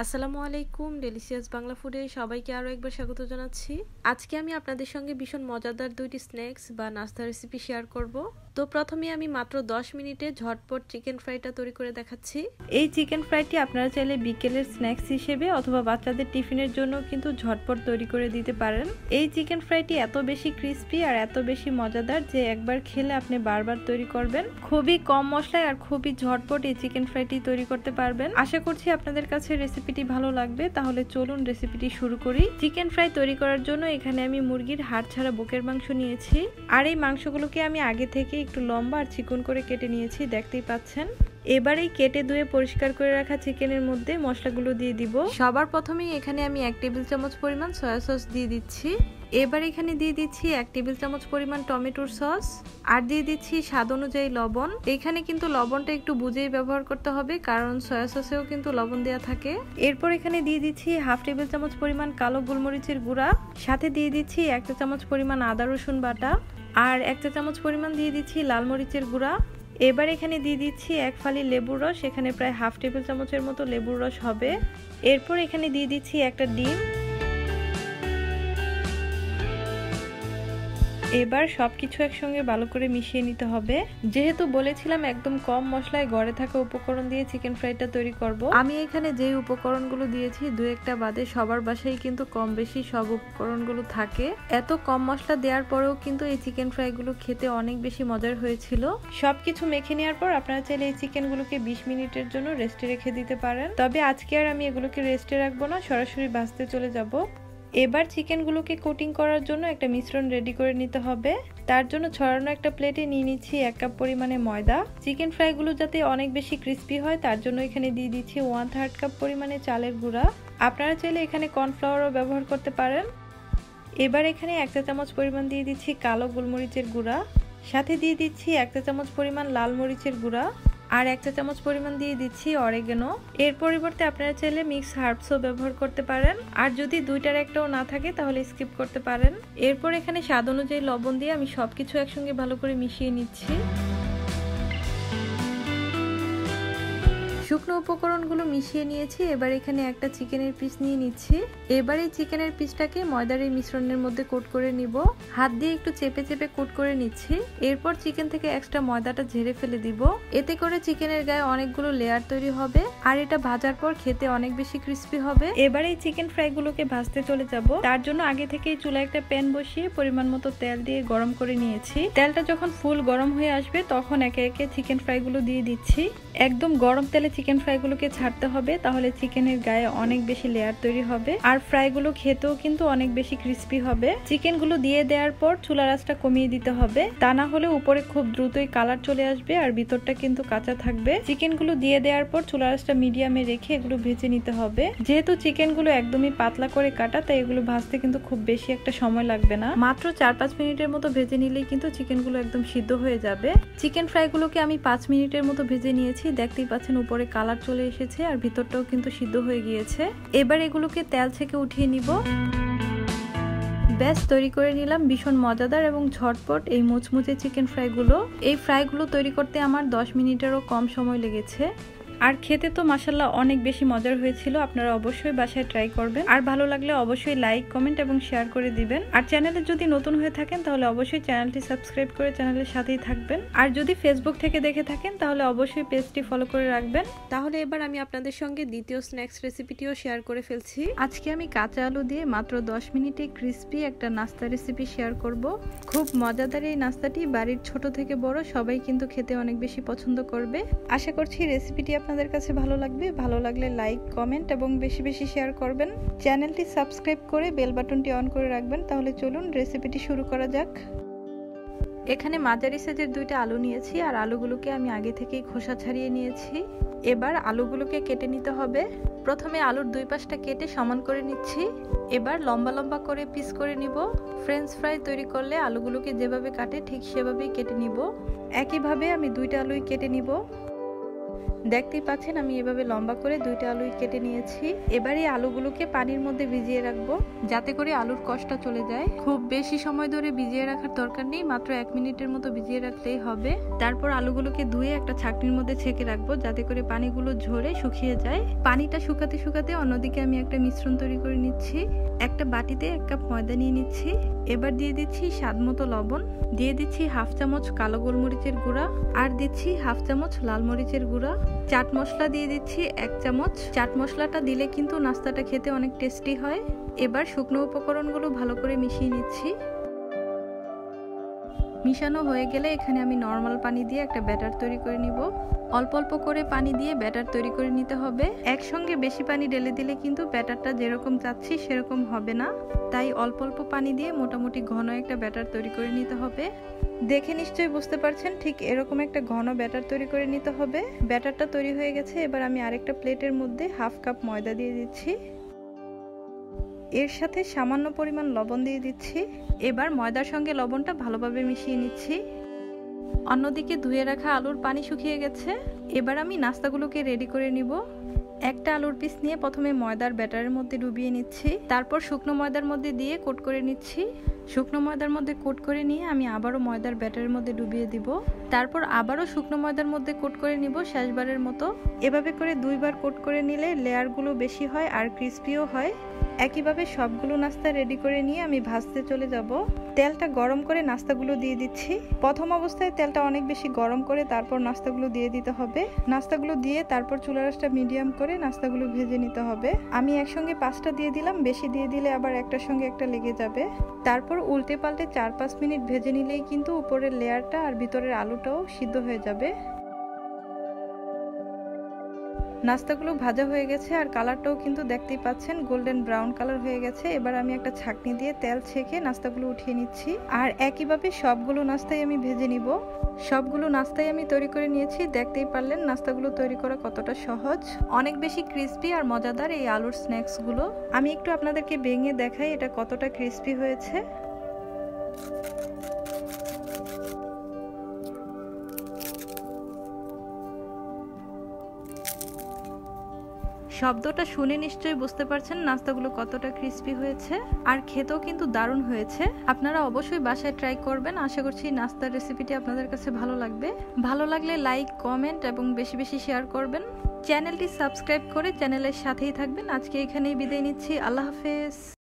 আসসালামু আলাইকুম, ডেলিশিয়াস বাংলা ফুডে সবাইকে আরও একবার স্বাগত জানাচ্ছি। আজকে আমি আপনাদের সঙ্গে ভীষণ মজাদার দুইটি স্ন্যাক্স বা নাস্তা রেসিপি শেয়ার করব। তো প্রথমে আমি মাত্র 10 মিনিটে ঝটপট চিকেন ফ্রাইটা তৈরি করে দেখাচ্ছি। এই চিকেন ফ্রাইটি আপনারা চাইলে বিকেলের স্ন্যাক্স হিসেবে অথবা বাচ্চাদের টিফিনের জন্য কিন্তু ঝটপট তৈরি করে দিতে পারেন। এই চিকেন ফ্রাইটি এত বেশি ক্রিস্পি আর এত বেশি মজাদার যে একবার খেলে আপনি বারবার তৈরি করবেন। খুবই কম মশলায় আর খুবই ঝটপট এই চিকেন ফ্রাইটি তৈরি করতে পারবেন। আশা করছি আপনাদের কাছে রেসিপিটি ভালো লাগবে। তাহলে চলুন রেসিপিটি শুরু করি। চিকেন ফ্রাই তৈরি করার জন্য এখানে আমি মুরগির হাড় ছাড়া বুকের মাংস নিয়েছি, আর এই মাংসগুলোকে আমি আগে থেকে একটু লম্বা আর চিকন করে কেটে নিয়েছি, দেখতেই পাচ্ছেন। এবার এই কেটে ধুয়ে পরিষ্কার করে রাখা চিকেনের মধ্যে মশলাগুলো দিয়ে দিব। সবার প্রথমেই এখানে আমি 1 টেবিল চামচ পরিমাণ সয়া সস দিয়ে দিচ্ছি। এবার এখানে দিয়ে দিচ্ছি 1 টেবিল চামচ পরিমাণ টমেটোর সস, আর দিয়ে দিচ্ছি স্বাদ অনুযায়ী লবণ। এখানে কিন্তু লবণটা একটু বুঝেই ব্যবহার করতে হবে, কারণ সয়া সসেও কিন্তু লবণ দেওয়া থাকে। এরপর এখানে দিয়ে দিচ্ছি 1/2 টেবিল চামচ পরিমাণ কালো গোলমরিচের গুঁড়া, সাথে দিয়ে দিচ্ছি 1 চা চামচ পরিমাণ আদা রসুন বাটা, আর 1 চা চামচ পরিমাণ দিয়ে দিচ্ছি লাল মরিচের গুঁড়া। এবার এখানে দিয়ে দিচ্ছি 1 ফালি লেবুর রস, এখানে প্রায় 1/2 টেবিল চামচের মতো লেবুর রস হবে। এরপর এখানে দিয়ে দিচ্ছি একটা ডিম। এবার সবকিছু একসঙ্গে ভালো করে মিশিয়ে নিতে হবে। যেহেতু বলেছিলাম একদম কম মশলায় ঘরে থাকা উপকরণ দিয়ে চিকেন ফ্রাইটা তৈরি করব, আমি এখানে যে উপকরণগুলো দিয়েছি দু একটা বাদে সবার বাসায় কিন্তু কম বেশি সব উপকরণগুলো থাকে। এত কম মশলা দেওয়ার পরেও কিন্তু এই চিকেন ফ্রাইগুলো খেতে অনেক বেশি মজার হয়েছিল। সবকিছু মেখে নেওয়ার পর আপনারা চাইলে এই চিকেনগুলোকে 20 মিনিটের জন্য রেস্টে রেখে দিতে পারেন। তবে আজকে আর আমি এগুলোকে রেস্টে রাখবো না, সরাসরি ভাজতে চলে যাব। এবার চিকেনগুলোকে কোটিং করার জন্য একটা মিশ্রণ রেডি করে নিতে হবে। তার জন্য ছড়ানো একটা প্লেটে নিয়ে নিচ্ছি 1 কাপ পরিমাণে ময়দা। চিকেন ফ্রাইগুলো যাতে অনেক বেশি ক্রিস্পি হয় তার জন্য এখানে দিয়ে দিচ্ছি 1/3 কাপ পরিমাণে চালের গুঁড়া। আপনারা চাইলে এখানে কর্নফ্লাওয়ারও ব্যবহার করতে পারেন। এবার এখানে 1 চা চামচ পরিমাণ দিয়ে দিচ্ছি কালো গোলমরিচের গুঁড়া, সাথে দিয়ে দিচ্ছি 1 চা চামচ পরিমাণ লাল মরিচের গুঁড়া, আর 1 চা চামচ পরিমাণ দিয়ে দিচ্ছি অরিগানো। এর পরিবর্তে আপনারা চাইলে মিক্স হার্বসও ব্যবহার করতে পারেন, আর যদি দুইটার একটাও না থাকে তাহলে স্কিপ করতে পারেন। এরপর এখানে স্বাদ অনুযায়ী লবণ দিয়ে আমি সবকিছু একসঙ্গে ভালো করে মিশিয়ে নিচ্ছি। শুকনো উপকরণগুলো মিশিয়ে নিয়েছি। এবার এখানে একটা চিকেনের পিস নিয়ে নিচ্ছি। এবার এই চিকেনের পিসটাকে ময়দার এই মিশ্রণের মধ্যে কোট করে নিব। হাত দিয়ে একটু চেপে চেপে কোট করে নিচ্ছি। এরপর চিকেন থেকে এক্সট্রা ময়দাটা ঝেড়ে ফেলে দিব। এতে করে চিকেনের গায়ে অনেকগুলো লেয়ার তৈরি হবে, আর এটা ভাজার পর খেতে অনেক বেশি ক্রিস্পি হবে। এবার এই চিকেন ফ্রাইগুলোকে ভাজতে চলে যাব। তার জন্য আগে থেকেই চুলায় একটা প্যান বসিয়ে পরিমাণ মতো তেল দিয়ে গরম করে নিয়েছি। তেলটা যখন ফুল গরম হয়ে আসবে তখন একে একে চিকেন ফ্রাইগুলো দিয়ে দিচ্ছি। একদম গরম তেলে চিকেন ফ্রাইগুলোকে ছাড়তে হবে, তাহলে চিকেনের গায়ে অনেক বেশি লেয়ার তৈরি হবে, আর ফ্রাইগুলো খেতেও কিন্তু অনেক বেশি ক্রিস্পি হবে। চিকেনগুলো দিয়ে দেওয়ার পর চুলার আঁচটা কমিয়ে দিতে হবে, তা না হলে উপরে খুব দ্রুতই কালার চলে আসবে আর ভিতরটা কিন্তু কাঁচা থাকবে। চিকেনগুলো দিয়ে দেওয়ার পর চুলার আঁচটা মিডিয়ামে রেখে এগুলো ভেজে নিতে হবে। যেহেতু চিকেনগুলো একদমই পাতলা করে কাটা, তাই এগুলো ভাজতে কিন্তু খুব বেশি একটা সময় লাগবে না। মাত্র 4-5 মিনিটের মতো ভেজে নিলেই কিন্তু চিকেনগুলো একদম সিদ্ধ হয়ে যাবে। চিকেন ফ্রাইগুলোকে আমি 5 মিনিটের মতো ভেজে নিয়েছি। দেখতেই পাচ্ছেন উপরে কালার চলে এসেছে আর ভিতরটাও কিন্তু সিদ্ধ হয়ে গিয়েছে। এবার এগুলোকে তেল থেকে উঠিয়ে নিব। ব্যাস, তৈরি করে নিলাম ভীষণ মজাদার এবং ঝটপট এই মুচমুচে চিকেন ফ্রাইগুলো। এই ফ্রাইগুলো তৈরি করতে আমার 10 মিনিটেরও কম সময় লেগেছে, আর খেতে তো মাশাআল্লাহ অনেক বেশি মজার হয়েছিল। আপনারা অবশ্যই বাসায় ট্রাই করবেন, আর ভালো লাগলে অবশ্যই লাইক, কমেন্ট এবং শেয়ার করে দিবেন। আর চ্যানেলে যদি নতুন হয়ে থাকেন তাহলে অবশ্যই চ্যানেলটি সাবস্ক্রাইব করে চ্যানেলের সাথেই থাকবেন। আর যদি ফেসবুক থেকে দেখে থাকেন তাহলে অবশ্যই পেজটি ফলো করে রাখবেন। তাহলে এবার আমি আপনাদের সঙ্গে দ্বিতীয় স্ন্যাক্স রেসিপিটিও শেয়ার করে ফেলছি। আজকে আমি কাঁচা আলু দিয়ে মাত্র 10 মিনিটে ক্রিস্পি একটা নাস্তা রেসিপি শেয়ার করব। খুব মজাদার এই নাস্তাটি বাড়ির ছোট থেকে বড় সবাই কিন্তু খেতে অনেক বেশি পছন্দ করবে। আশা করছি রেসিপিটি আপনাদের কাছে ভালো লাগবে। ভালো লাগলে লাইক, কমেন্ট এবং বেশি বেশি শেয়ার করবেন। চ্যানেলটি সাবস্ক্রাইব করে বেল বাটনটি অন করে রাখবেন। তাহলে চলুন রেসিপিটি শুরু করা যাক। এখানে মাঝারি সাইজের 2টা আলু নিয়েছি, আর আলুগুলোকে আমি আগে থেকেই খোসা ছাড়িয়ে নিয়েছি। এবার আলুগুলোকে কেটে নিতে হবে। প্রথমে আলুর 2 পাশটা কেটে সমান করে নিচ্ছি। এবার লম্বা লম্বা করে পিস করে নিব। ফ্রেঞ্চ ফ্রাই তৈরি করলে আলুগুলোকে যেভাবে কাটে ঠিক সেভাবেই কেটে নিব। একইভাবে আমি 2টা আলুই কেটে নিব। দেখতেই পাচ্ছেন আমি এভাবে লম্বা করে 2টা আলুই কেটে নিয়েছি। এবার এই আলুগুলোকে পানির মধ্যে ভিজিয়ে রাখবো যাতে করে আলুর কষটা চলে যায়। খুব বেশি সময় ধরে ভিজিয়ে রাখার দরকার নেই, মাত্র 1 মিনিটের মতো ভিজিয়ে রাখলেই হবে। তারপর আলুগুলোকে ধুয়ে একটা ছাঁকনির মধ্যে ছেঁকে রাখবো যাতে করে পানিগুলো ঝরে শুকিয়ে যায়। পানিটা শুকাতে শুকাতে অন্যদিকে আমি একটা মিশ্রণ তৈরি করে নিচ্ছি। একটা বাটিতে 1 কাপ ময়দা নিয়ে নিচ্ছি। এবার দিয়ে দিচ্ছি স্বাদ মতো লবণ, দিয়ে দিচ্ছি হাফ চামচ কালো গোলমরিচের গুঁড়া, আর দিচ্ছি হাফ চামচ লাল মরিচের গুঁড়া। চাট মশলা দিয়ে দিচ্ছি 1 চামচ। চাট মশলাটা দিলে কিন্তু নাস্তাটা খেতে অনেক টেস্টি হয়। এবার শুকনো উপকরণগুলো ভালো করে মিশিয়ে নিচ্ছি। মিশানো হয়ে গেলে এখানে আমি নর্মাল পানি দিয়ে একটা ব্যাটার তৈরি করে নিব। অল্প অল্প করে পানি দিয়ে ব্যাটার তৈরি করে নিতে হবে। একসঙ্গে বেশি পানি ঢেলে দিলে কিন্তু ব্যাটারটা যেরকম চাচ্ছি সেরকম হবে না, তাই অল্প অল্প পানি দিয়ে মোটামুটি ঘন একটা ব্যাটার তৈরি করে নিতে হবে। দেখে নিশ্চয়ই বুঝতে পারছেন ঠিক এরকম একটা ঘন ব্যাটার তৈরি করে নিতে হবে। ব্যাটারটা তৈরি হয়ে গেছে। এবার আমি আরেকটা প্লেটের মধ্যে হাফ কাপ ময়দা দিয়ে দিচ্ছি। এর সাথে সামান্য পরিমাণ লবণ দিয়ে দিচ্ছি। এবার ময়দার সঙ্গে লবণটা ভালোভাবে মিশিয়ে নিচ্ছি। অন্যদিকে ধুয়ে রাখা আলুর পানি শুকিয়ে গেছে। এবার আমি নাস্তাগুলোকে রেডি করে নিব। একটা আলুর পিস নিয়ে প্রথমে ময়দার ব্যাটারের মধ্যে ডুবিয়ে নিচ্ছি, তারপর শুকনো ময়দার মধ্যে দিয়ে কোট করে নিচ্ছি। শুকনো ময়দার মধ্যে কোট করে নিয়ে আমি আবারও ময়দার ব্যাটারের মধ্যে ডুবিয়ে দিব, তারপর আবারও শুকনো ময়দার মধ্যে কোট করে নিব শেষবারের মতো। এভাবে করে 2 বার কোট করে নিলে লেয়ারগুলো বেশি হয় আর ক্রিস্পিও হয়। একইভাবে সবগুলো নাস্তা রেডি করে নিয়ে আমি ভাজতে চলে যাব। তেলটা গরম করে নাস্তাগুলো দিয়ে দিচ্ছি। প্রথম অবস্থায় তেলটা অনেক বেশি গরম করে তারপর নাস্তাগুলো দিয়ে দিতে হবে। নাস্তাগুলো দিয়ে তারপর চুলার আঁচটা মিডিয়াম করে নাস্তাগুলো ভেজে নিতে হবে। আমি একসঙ্গে 5টা দিয়ে দিলাম, বেশি দিয়ে দিলে আবার একটার সঙ্গে একটা লেগে যাবে। তারপর উল্টে পাল্টে 4-5 মিনিট ভেজে নিলেই কিন্তু উপরের লেয়ারটা আর ভিতরের আলুটাও সিদ্ধ হয়ে যাবে। নাস্তাগুলো ভাজা হয়ে গেছে আর কালারটাও কিন্তু দেখতেই পাচ্ছেন গোল্ডেন ব্রাউন কালার হয়ে গেছে। এবার আমি একটা ছাঁকনি দিয়ে তেল ছেঁকে নাস্তাগুলো উঠিয়ে নিচ্ছি। আর একইভাবে সবগুলো নাস্তাই আমি ভেজে নিব। সবগুলো নাস্তাই আমি তৈরি করে নিয়েছি। দেখতেই পারলেন নাস্তাগুলো তৈরি করা কতটা সহজ। অনেক বেশি ক্রিস্পি আর মজাদার এই আলুর স্ন্যাক্সগুলো। আমি একটু আপনাদেরকে ভেঙে দেখাই এটা কতটা ক্রিস্পি হয়েছে। শব্দটা শুনে নিশ্চয়ই বুঝতে পারছেন নাস্তাগুলো কতটা ক্রিস্পি হয়েছে, আর খেতেও কিন্তু দারুণ হয়েছে। আপনারা অবশ্যই বাসায় ট্রাই করবেন। আশা করছি নাস্তার রেসিপিটি আপনাদের কাছে ভালো লাগবে। ভালো লাগলে লাইক, কমেন্ট এবং বেশি বেশি শেয়ার করবেন। চ্যানেলটি সাবস্ক্রাইব করে চ্যানেলের সাথেই থাকবেন। আজকে এখানেই বিদায় নিচ্ছি। আল্লাহ হাফেজ।